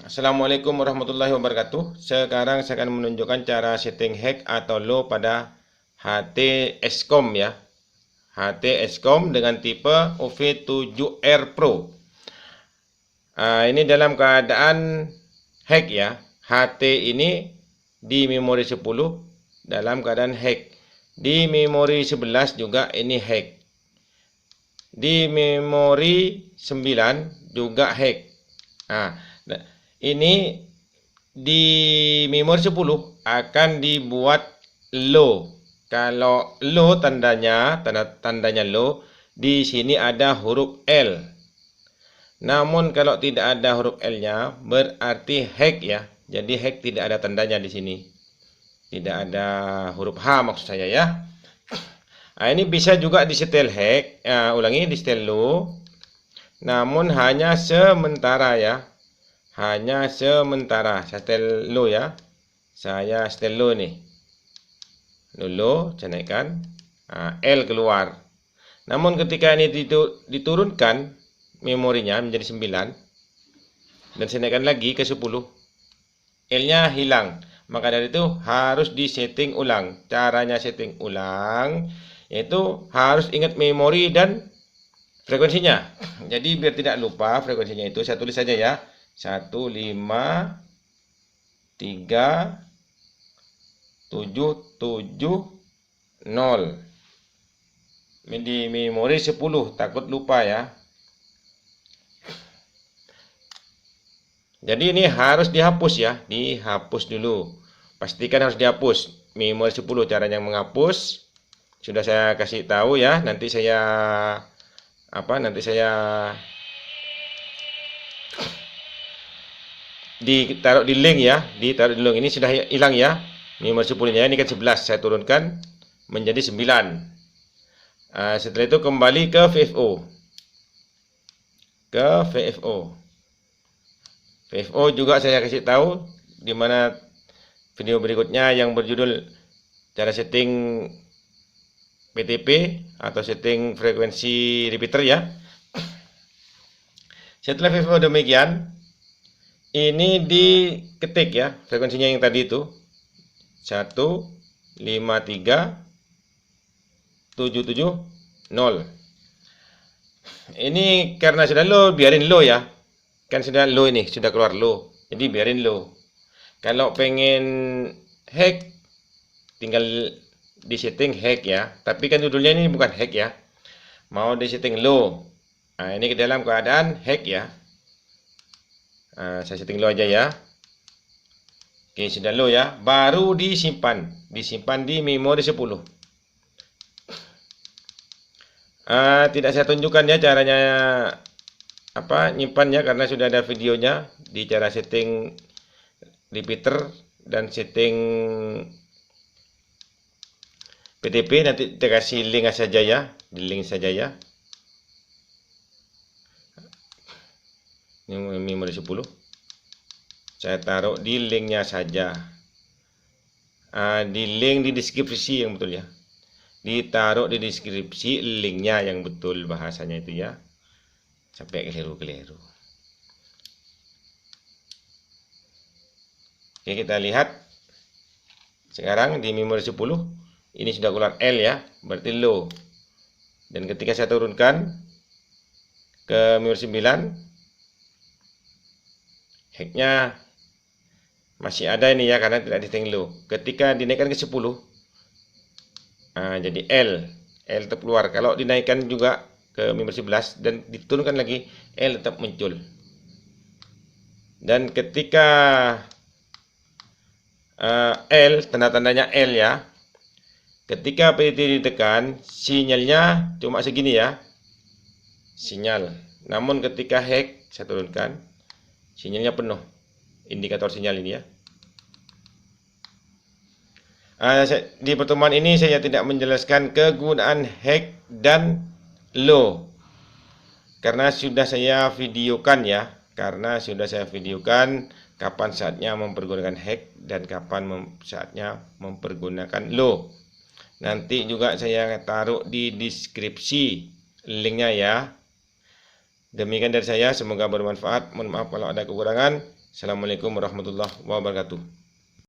Assalamualaikum warahmatullahi wabarakatuh. Sekarang saya akan menunjukkan cara setting hack atau low pada HT Escom ya. HT Escom dengan tipe OV7R Pro. Ini dalam keadaan hack ya. HT ini di memori 10 dalam keadaan hack. Di memori 11 juga ini hack. Di memori 9 juga hack. Ini di memori 10 akan dibuat low. Kalau low tandanya low, di sini ada huruf L. Namun kalau tidak ada huruf L-nya berarti hack ya. Jadi hack tidak ada tandanya di sini. Tidak ada huruf H maksud saya ya. Ini bisa juga disetel hack, di setel low. Namun hanya sementara ya. Hanya sementara. Saya setel low ya. Saya setel low nih. Low, saya naikkan. L keluar. Namun ketika ini diturunkan memorinya menjadi 9 dan saya naikkan lagi ke 10, L-nya hilang. Maka dari itu harus disetting ulang. Caranya setting ulang yaitu harus ingat memori dan frekuensinya. Jadi biar tidak lupa frekuensinya itu saya tulis saja ya. 1533770 di memori 10, takut lupa ya. Jadi ini harus dihapus ya, dihapus dulu. Pastikan harus dihapus. Memori 10 caranya menghapus sudah saya kasih tahu ya. Nanti saya ditaruh di link ya, ditaruh di link. Ini sudah hilang ya. Memori 10-nya ini kan 11, saya turunkan menjadi 9. Setelah itu kembali ke VFO. VFO juga saya kasih tahu di mana video berikutnya yang berjudul cara setting PTP atau setting frekuensi repeater ya. Setelah VFO demikian, ini diketik ya frekuensinya yang tadi itu 1533770. Ini karena sudah low, biarin low ya. Kan sudah low, ini sudah keluar low, jadi biarin low. Kalau pengen hack tinggal disetting hack ya, tapi kan judulnya ini bukan hack ya, mau disetting low. Ini ke dalam keadaan hack ya. Saya setting low aja ya. Oke, sudah low ya, baru disimpan di memori 10. Tidak saya tunjukkan ya caranya nyimpannya karena sudah ada videonya di cara setting repeater dan setting PTP. Nanti kita kasih link saja ya, di link saja ya. Ini memori 10. Saya taruh di linknya saja. Di link di deskripsi yang betul ya. Ditaruh di deskripsi linknya yang betul bahasanya itu ya. Sampai keliru-keliru. Oke, kita lihat. Sekarang di memori 10 ini sudah keluar L ya, berarti low. Dan ketika saya turunkan ke memori 9, hacknya masih ada ini ya, karena tidak di setting low. Ketika dinaikkan ke 10, jadi L tetap keluar. Kalau dinaikkan juga ke memori 11 dan diturunkan lagi, L tetap muncul. Dan ketika L, tanda-tandanya L ya, ketika PTT ditekan, sinyalnya cuma segini ya, sinyal. Namun ketika hack, saya turunkan, sinyalnya penuh, indikator sinyal ini ya. Di pertemuan ini saya tidak menjelaskan kegunaan hack dan low karena sudah saya videokan ya, kapan saatnya mempergunakan hack dan kapan saatnya mempergunakan low. Nanti juga saya taruh di deskripsi linknya ya. Demikian dari saya, semoga bermanfaat. Mohon maaf kalau ada kekurangan. Assalamualaikum warahmatullahi wabarakatuh.